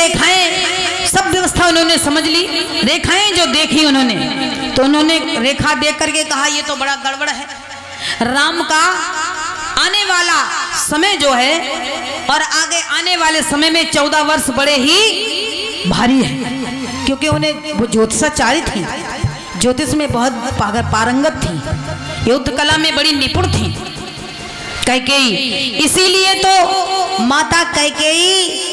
रेखाएं, सब व्यवस्था उन्होंने समझ ली। रेखाएं जो देखी उन्होंने, तो उन्होंने रेखा देख करके कहा ये तो बड़ा गड़बड़ है। राम का आने वाला समय जो है और आगे आने वाले समय में 14 वर्ष बड़े ही भारी है, क्योंकि उन्हें वो ज्योतिषाचार्य थी, ज्योतिष में बहुत पारंगत थी, युद्ध कला में बड़ी निपुण थी कैकेयी। इसीलिए तो माता कैकेयी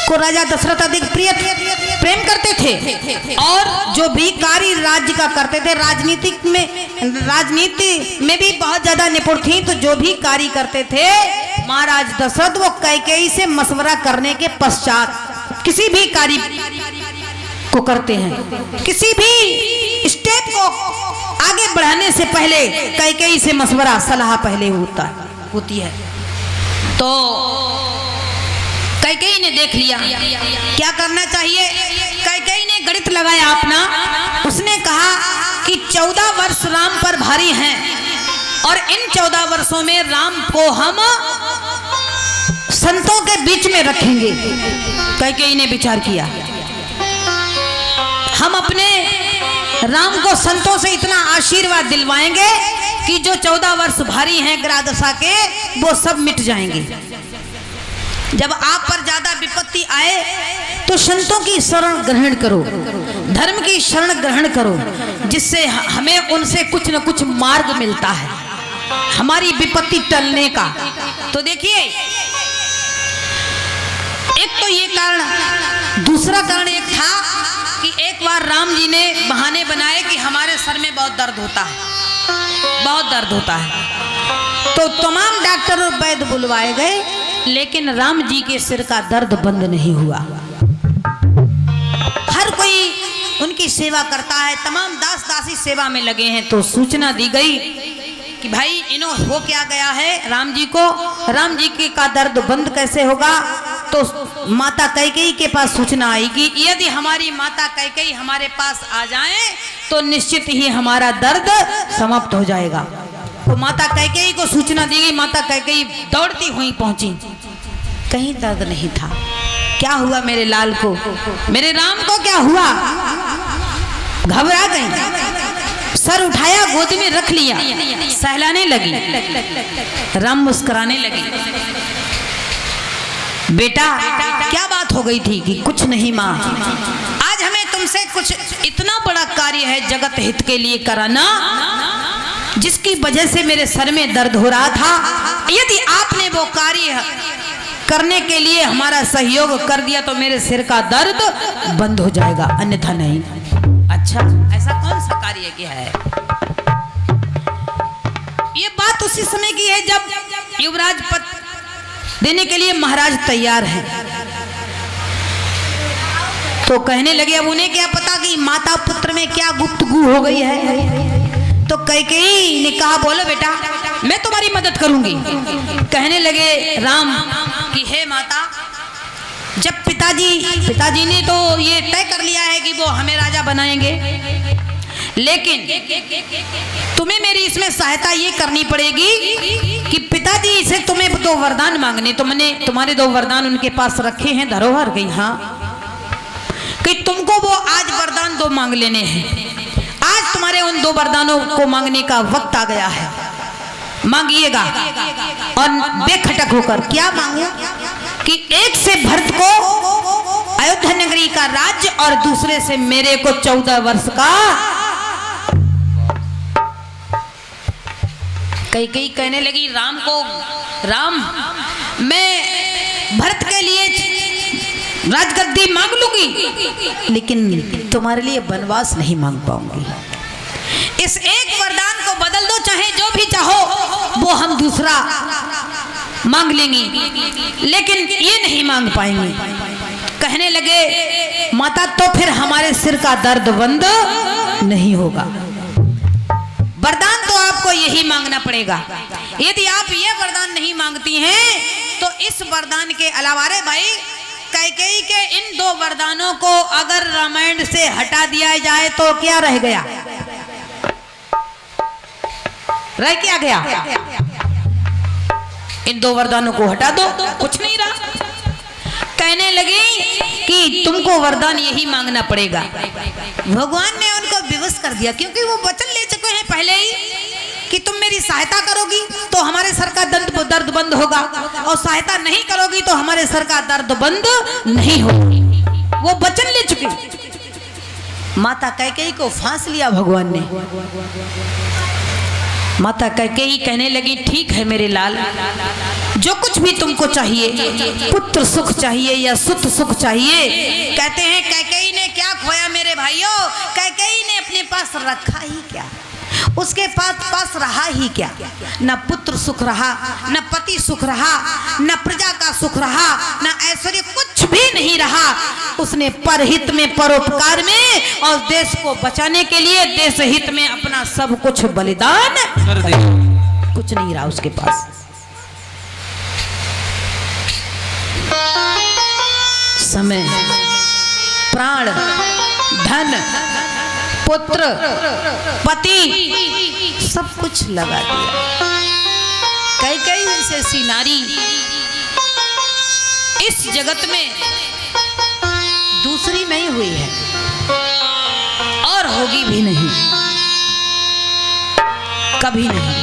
को राजा दशरथ अधिक प्रेम करते थे, और जो भी कार्य राज्य का करते थे, राजनीति में भी बहुत ज्यादा निपुण थी, तो जो भी कार्य करते थे महाराज दशरथ वो कैकेयी से मशवरा करने के पश्चात किसी भी कार्य को करते हैं। किसी भी स्टेप को आगे बढ़ाने से पहले कैकेयी से मशवरा सलाह पहले होती है। तो कैकेयी ने देख लिया क्या करना चाहिए। कैकेयी ने गणित लगाया अपना, उसने कहा कि 14 वर्ष राम पर भारी हैं और इन 14 वर्षों में राम को हम संतों के बीच में रखेंगे। कैकेयी ने विचार किया हम अपने राम को संतों से इतना आशीर्वाद दिलवाएंगे कि जो 14 वर्ष भारी हैं ग्रह दशा के वो सब मिट जाएंगे। जब आप पर ज्यादा विपत्ति आए तो संतों की शरण ग्रहण करो, धर्म की शरण ग्रहण करो, जिससे हमें उनसे कुछ न कुछ मार्ग मिलता है हमारी विपत्ति टलने का। तो देखिए एक तो ये कारण, दूसरा कारण एक था कि एक बार राम जी ने बहाने बनाए कि हमारे सर में बहुत दर्द होता है, बहुत दर्द होता है। तो तमाम डॉक्टर और वैद्य बुलवाए गए, लेकिन राम जी के सिर का दर्द बंद नहीं हुआ। हर कोई उनकी सेवा करता है, तमाम दास दासी सेवा में लगे हैं। तो सूचना दी गई कि भाई इन्हों हो क्या गया है राम जी को, राम जी के का दर्द बंद कैसे होगा। तो माता कैकेयी के पास सूचना आई कि यदि हमारी माता कैकेयी हमारे पास आ जाएं तो निश्चित ही हमारा दर्द समाप्त हो जाएगा। तो माता कैकेयी को सूचना दी गई। माता कैकेयी दौड़ती हुई पहुंची, कहीं दर्द नहीं था। क्या हुआ मेरे लाल को, मेरे राम को क्या हुआ? घबरा गई, सर उठाया, गोद में रख लिया, सहलाने लगी। राम मुस्कुराने लगी, बेटा क्या बात हो गई थी? कि कुछ नहीं माँ, आज हमें तुमसे कुछ इतना बड़ा कार्य है जगत हित के लिए कराना, जिसकी वजह से मेरे सर में दर्द हो रहा था। यदि आपने वो कार्य करने के लिए हमारा सहयोग कर दिया तो मेरे सिर का दर्द बंद हो जाएगा, अन्यथा नहीं। अच्छा, ऐसा कौन सा कार्य किया है? ये बात उसी समय की है जब युवराज पद देने के लिए महाराज तैयार हैं। तो कहने लगे अब उन्हें क्या पता कि माता पुत्र में क्या गुप्तगू हो गई है। तो कैकेयी ने कहा बोलो बेटा मैं तुम्हारी मदद करूंगी। कहने लगे राम कि हे माता, जब पिताजी ने तो ये तय कर लिया है कि वो हमें राजा बनाएंगे, लेकिन तुम्हें मेरी इसमें सहायता ये करनी पड़ेगी कि पिताजी से तुम्हें 2 वरदान मांगने, तुमने तुम्हारे 2 वरदान उनके पास रखे हैं धरोहर गई, हाँ, कि तुमको वो आज वरदान 2 मांग लेने हैं। आज तुम्हारे उन 2 वरदानों को मांगने का वक्त आ गया है, मांगिएगा और बेखटक होकर। क्या मांगे? कि एक से भरत को अयोध्या नगरी का राज्य और दूसरे से मेरे को 14 वर्ष का। कैकेयी कहने लगी राम को, राम मैं भरत के लिए राजगद्दी मांग लूंगी, लेकिन तुम्हारे लिए वनवास नहीं मांग पाऊंगी। इस एक वरदान को बदल दो, चाहे जो भी चाहो वो हम दूसरा मांग लेंगे, लेकिन ये नहीं मांग पाएंगे। कहने लगे माता तो फिर हमारे सिर का दर्द बंद नहीं होगा, वरदान तो आपको यही मांगना पड़ेगा। यदि आप ये वरदान नहीं मांगती हैं तो इस वरदान के अलावा, रे भाई कैकेयी के इन 2 वरदानों को अगर रामायण से हटा दिया जाए तो क्या रह गया? रह क्या गया? इन 2 वरदानों को हटा दो, कुछ नहीं रहा। कहने लगी तुमको वरदान यही मांगना पड़ेगा। भगवान ने उनको विवश कर दिया, क्योंकि वो वचन ले चुके हैं पहले ही कि तुम मेरी सहायता करोगी तो हमारे सर का दर्द बंद होगा, और सहायता नहीं करोगी तो हमारे सर का दर्द बंद नहीं होगा। वो वचन ले चुके। माता कैकेयी को फांस लिया भगवान ने। माता कैकेयी कहने लगी, ठीक है मेरे लाल, जो कुछ भी तुमको चाहिए, पुत्र सुख चाहिए या सुत सुख चाहिए। कहते हैं कैकेयी ने क्या खोया मेरे भाइयों? कैकेयी ने अपने पास रखा ही क्या, उसके पास रहा ही क्या? न पुत्र सुख रहा, न पति सुख रहा, न प्रजा का सुख रहा, न ऐश्वर्य, कुछ भी नहीं रहा। उसने परहित में, परोपकार में और देश को बचाने के लिए देश हित में अपना सब कुछ बलिदान कर दिया। कुछ नहीं रहा उसके पास। समय, प्राण, धन, पुत्र, पति, सब कुछ लगा दिया। कैकेयी जैसी नारी इस जगत में दूसरी नहीं हुई है और होगी भी नहीं, कभी नहीं।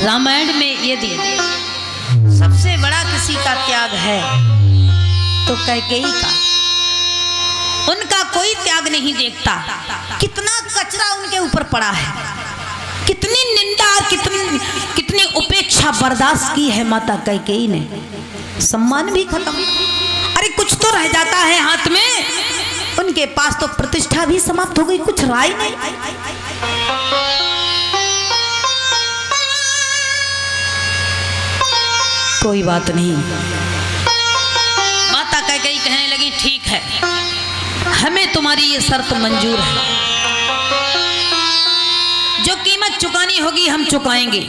रामायण में यदि सबसे बड़ा किसी का त्याग है तो कैकेयी का। उनका कोई त्याग नहीं देखता। कितना कचरा उनके ऊपर पड़ा है, कितनी निंदा, कितनी उपेक्षा बर्दाश्त की है माता कैकेयी ने। सम्मान भी खत्म, अरे कुछ तो रह जाता है हाथ में। उनके पास तो प्रतिष्ठा भी समाप्त हो गई, कुछ रहा ही नहीं। कोई बात नहीं। माता कैकेयी कहने लगी, ठीक है, हमें तुम्हारी ये शर्त मंजूर है। जो कीमत चुकानी होगी हम चुकाएंगे।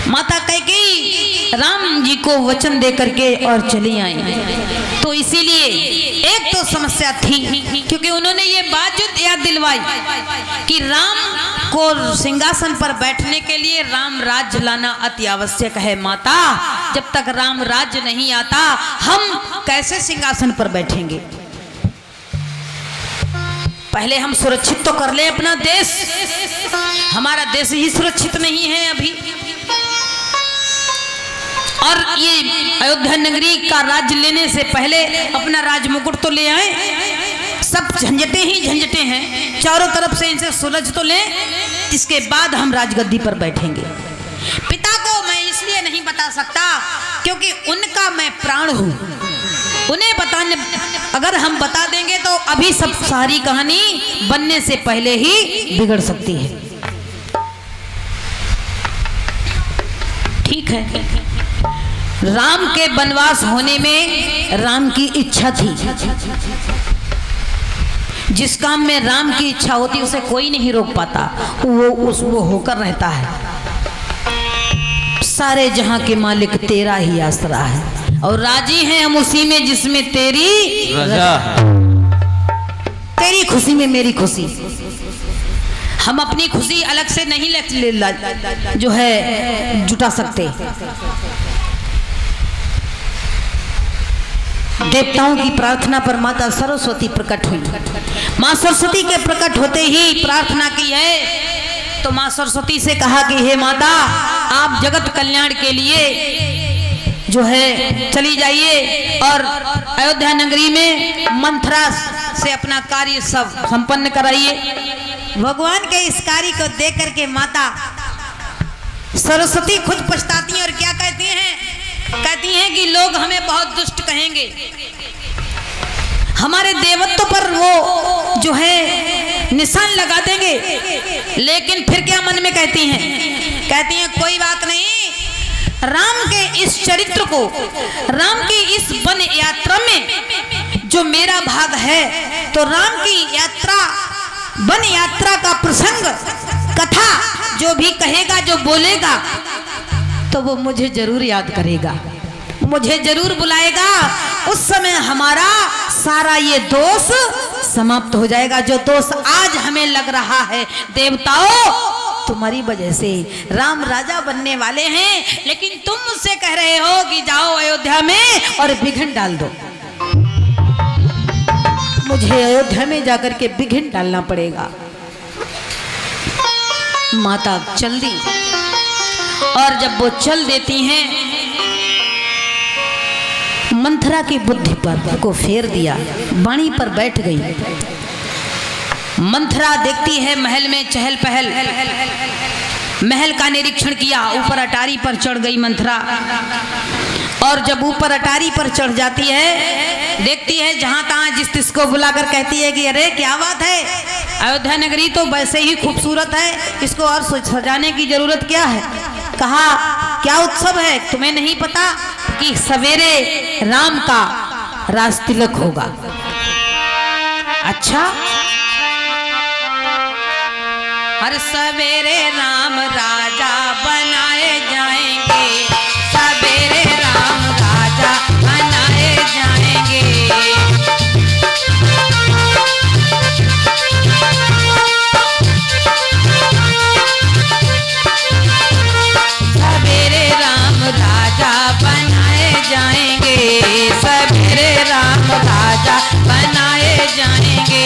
माता कैकेयी राम जी को वचन दे करके और चली आई। तो इसीलिए एक तो समस्या थी, क्योंकि उन्होंने ये बात जो याद दिलवाई कि राम को सिंहासन पर बैठने के लिए राम राज्य लाना अति आवश्यक है। माता, जब तक राम राज्य नहीं आता हम कैसे सिंहासन पर बैठेंगे? पहले हम सुरक्षित तो कर ले अपना देश। हमारा देश ही सुरक्षित नहीं है अभी। और ये अयोध्या नगरी का राज्य लेने से पहले अपना राज मुकुट तो ले आए। सब झंझटे ही झंझटे हैं, चारों तरफ से इनसे सुलझ तो ले, इसके बाद हम राजगद्दी पर बैठेंगे। पिता को मैं इसलिए नहीं बता सकता क्योंकि उनका मैं प्राण हूं। उन्हें बताने, अगर हम बता देंगे तो अभी सब सारी कहानी बनने से पहले ही बिगड़ सकती है। ठीक है, राम के वनवास होने में राम की इच्छा थी। जिस काम में राम की इच्छा होती उसे कोई नहीं रोक पाता, वो होकर रहता है। सारे जहां के मालिक तेरा ही आसरा है और राजी हैं हम उसी में जिसमें तेरी रजा है। तेरी खुशी में मेरी खुशी। हम अपनी खुशी अलग से नहीं जो है जुटा सकते। देवताओं की प्रार्थना पर माता सरस्वती प्रकट हुई। माँ सरस्वती के प्रकट होते ही प्रार्थना की है तो माँ सरस्वती से कहा कि हे माता, आप जगत कल्याण के लिए जो है चली जाइए और अयोध्या नगरी में मंथरा से अपना कार्य सब संपन्न कराइए। भगवान के इस कार्य को देख करके माता सरस्वती खुद पछताती हैं और क्या कहती हैं? कहती हैं कि लोग हमें बहुत दुष्ट कहेंगे, हमारे देवत्व पर वो जो है निशान लगा देंगे, लेकिन फिर क्या मन में कहती हैं? कहती हैं कोई बात नहीं, राम के इस चरित्र को, राम की इस वन यात्रा में जो मेरा भाग है, तो राम की यात्रा, वन यात्रा का प्रसंग, कथा जो भी कहेगा, जो बोलेगा, तो वो मुझे जरूर याद करेगा, मुझे जरूर बुलाएगा। उस समय हमारा सारा ये दोष समाप्त हो जाएगा। जो दोष आज हमें लग रहा है, देवताओं तुम्हारी वजह से राम राजा बनने वाले हैं, लेकिन तुम मुझसे कह रहे हो कि जाओ अयोध्या में और विघ्न डाल दो। मुझे अयोध्या में जाकर के विघ्न डालना पड़ेगा। माता चल दी, और जब वो चल देती हैं, मंथरा की बुद्धि पर को फेर दिया, बाणी पर बैठ गई। मंथरा देखती है महल में चहल पहल, महल का निरीक्षण किया, ऊपर अटारी पर चढ़ गई मंथरा। और जब ऊपर अटारी पर चढ़ जाती है, देखती है जहां तहां जिस तिसको बुलाकर कहती है कि अरे क्या बात है, अयोध्या नगरी तो वैसे ही खूबसूरत है, इसको और सजाने की जरूरत क्या है। कहा क्या उत्सव है, तुम्हें नहीं पता कि सवेरे राम का राज तिलक होगा। अच्छा, हर सवेरे राम राजा बनाए जाएंगे, सवेरे राम राजा बनाए जाएंगे। सवेरे राम राजा बनाए जाएंगे, सवेरे राम राजा बनाए जाएंगे।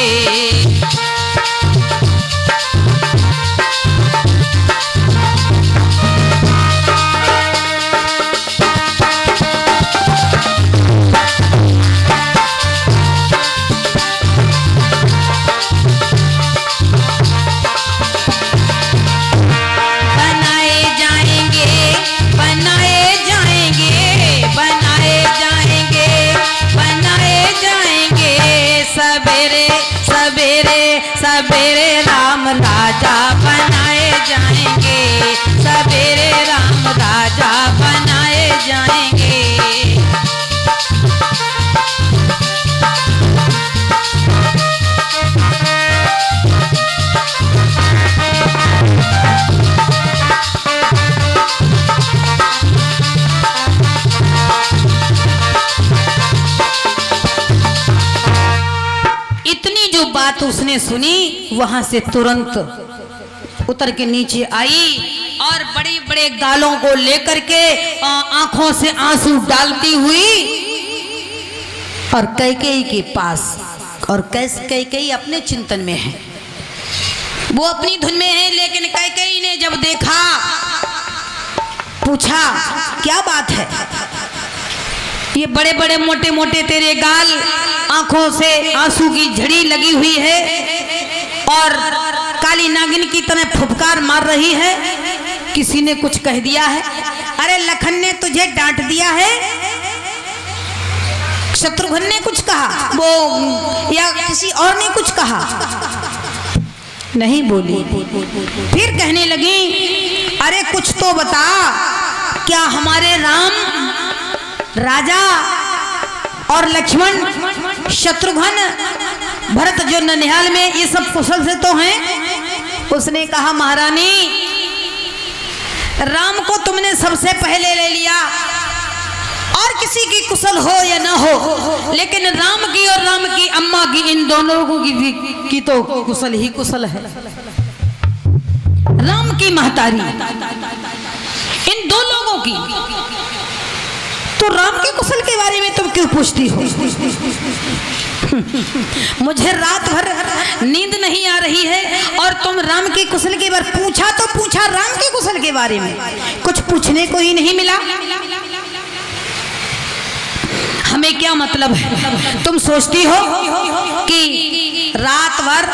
सवेरे राम राजा बनाए जाएंगे, सवेरे राम राजा बनाए जाएंगे। बात उसने सुनी, वहां से तुरंत उतर के नीचे आई और बड़े बड़े गालों को लेकर के आंखों से आंसू डालती हुई और कैकेयी के पास, और कैकेयी अपने चिंतन में है, वो अपनी धुन में है। लेकिन कैकेयी ने जब देखा, पूछा क्या बात है, ये बड़े बड़े मोटे मोटे तेरे गाल, आंखों से आंसू की झड़ी लगी हुई है और काली नागिन की तरह फुफकार मार रही है, किसी ने कुछ कह दिया है? अरे लखन ने तुझे डांट दिया है, शत्रुघ्न ने कुछ कहा वो, या किसी और ने कुछ कहा? नहीं बोली। फिर कहने लगी अरे कुछ तो बता, क्या हमारे राम राजा और लक्ष्मण शत्रुघ्न भरत जो ननिहाल में, ये सब कुशल से तो हैं? उसने कहा महारानी, राम को तुमने सबसे पहले ले लिया, और किसी की कुशल हो या ना हो, लेकिन राम की और राम की अम्मा की, इन दोनों लोगों की तो कुशल ही कुशल है। राम की महतारी, इन दो लोगों की, तो राम के कुशल के बारे में तुम क्यों पूछती हो? मुझे रात भर नींद नहीं आ रही है और तुम राम के कुशल के बारे में पूछा, तो पूछा राम के कुशल के बारे में, कुछ पूछने को ही नहीं मिला। हमें क्या मतलब है? तुम सोचती हो कि रात भर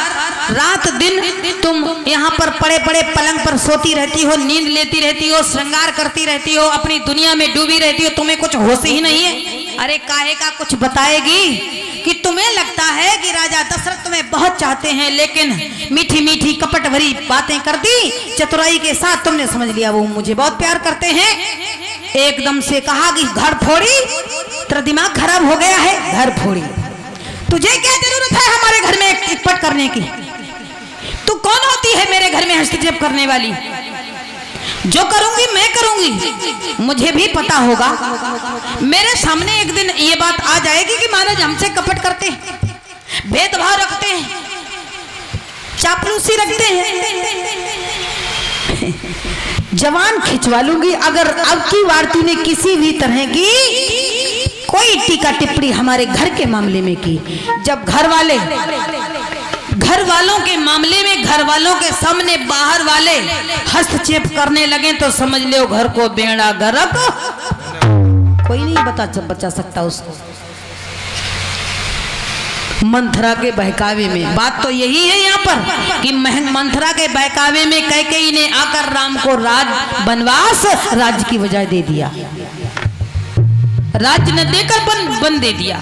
रात दिन तुम यहाँ पर पड़े पड़े पलंग पर सोती रहती हो, नींद लेती रहती हो, श्रृंगार करती रहती हो, अपनी दुनिया में डूबी रहती हो, तुम्हें कुछ होश ही नहीं है? अरे काहे का कुछ बताएगी कि तुम्हें लगता है कि राजा दशरथ तुम्हें बहुत चाहते हैं, लेकिन मीठी मीठी कपट भरी बातें कर दी, चतुराई के साथ तुमने समझ लिया वो मुझे बहुत प्यार करते हैं। एकदम से कहा कि घर फोड़ी, तेरा दिमाग खराब हो गया है, घर फोड़ी। तुझे क्या जरूरत है हमारे घर में इटपट करने की? तू कौन होती है मेरे घर में हस्तक्षेप करने वाली? जो करूंगी मैं करूंगी, मुझे भी पता होगा। मेरे सामने एक दिन ये बात आ जाएगी कि महाराज हमसे कपट करते हैं, भेदभाव रखते हैं, चापलूसी रखते हैं, जवान खिंचवा लूंगी अगर अब की बार तूने किसी भी तरह की कोई टीका टिप्पणी हमारे घर के मामले में की। जब घर वालों के मामले में घर वालों के सामने बाहर वाले हस्तक्षेप करने लगे तो समझ लो घर को बेड़ा गर्क कोई नहीं बचा सकता उसको। मंथरा के बहकावे में बात तो यही है यहाँ पर कि मंथरा के बहकावे में कैकेयी ने आकर राम को वनवास राज्य की बजाय दे दिया, राज्य न देकर वन दे दिया।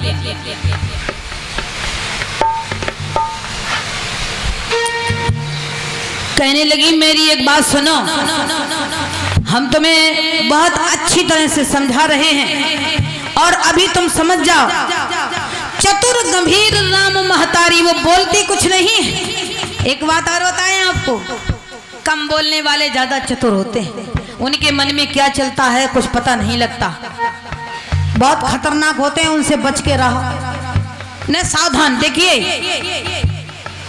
कहने लगी मेरी एक बात सुनो, हम तुम्हें बहुत अच्छी तरह से समझा रहे हैं और अभी तुम समझ जाओ। चतुर गंभीर राम महतारी, वो बोलती कुछ नहीं है। एक बात और बताएं आपको, कम बोलने वाले ज्यादा चतुर होते हैं, उनके मन में क्या चलता है कुछ पता नहीं लगता, बहुत खतरनाक होते हैं, उनसे बच के रहो न, सावधान। देखिए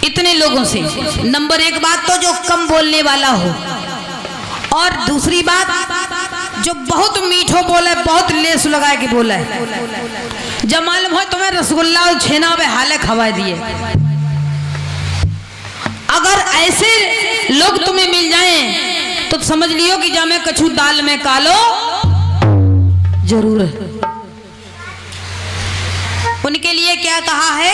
इतने लोगों से नंबर एक बात तो जो कम बोलने वाला हो, और दूसरी बात जो बहुत मीठो बोले, बहुत लेस लगा के बोला है। जब मालूम हो तुम्हें रसगुल्ला और छेना वे हाले खवा दिए, अगर ऐसे लोग तुम्हें मिल जाएं तो समझ लियो कि जब मैं कछू दाल में कालो जरूर है। उनके लिए क्या कहा है,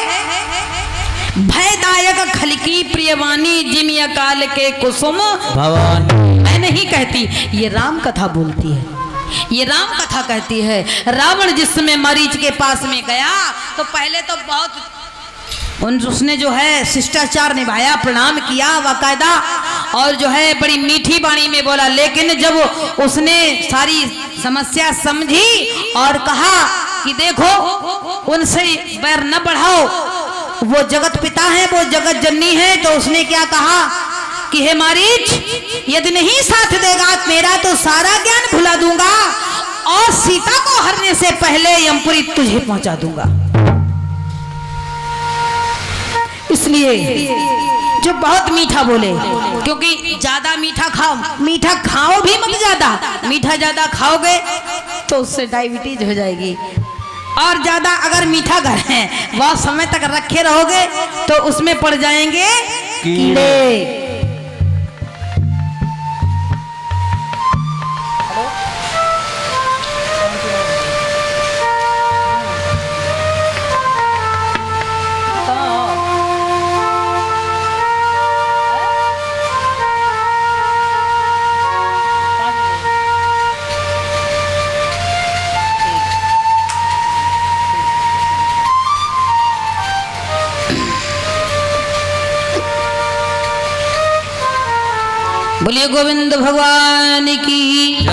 भयदायक खलकी प्रियवानी जिम काल के कुसुम भवानी। मैं नहीं कहती, ये राम कथा बोलती है, ये राम कथा कहती है। रावण जिस समय मरीच के पास में गया तो पहले तो बहुत उसने जो है शिष्टाचार निभाया, प्रणाम किया बाकायदा, और जो है बड़ी मीठी वाणी में बोला। लेकिन जब उसने सारी समस्या समझी और कहा कि देखो उनसे बैर न बढ़ाओ, वो जगत पिता है, वो जगत जननी है, तो उसने क्या कहा कि हे मारीच, यदि नहीं साथ देगा मेरा तो सारा ज्ञान भुला दूंगा और सीता को हरने से पहले यमपुरी तुझे पहुंचा दूंगा। इसलिए जो बहुत मीठा बोले, क्योंकि ज्यादा मीठा खाओ भी मत, मीठा ज्यादा खाओगे तो उससे डायबिटीज हो जाएगी, और ज्यादा अगर मीठा घर है बहुत समय तक रखे रहोगे तो उसमें पड़ जाएंगे कीड़े। बोलिए गोविंद भगवान की।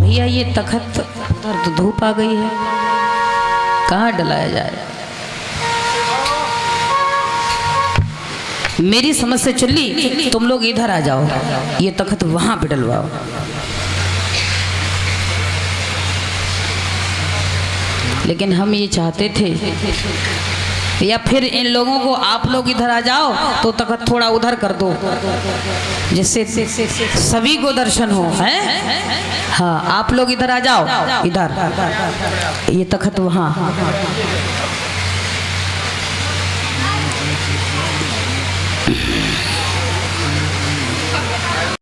भैया ये तखत दर्द धूप आ गई है, कहाँ डलाया जाए। मेरी समझ से चली, तुम लोग इधर आ जाओ, ये तखत वहां पे डलवाओ। लेकिन हम ये चाहते थे, या फिर इन लोगों को आप लोग इधर आ जाओ तो तखत थोड़ा उधर कर दो, जिससे सभी को दर्शन हो, हैं? हाँ, आप लोग इधर आ जाओ, इधर, ये तखत वहाँ।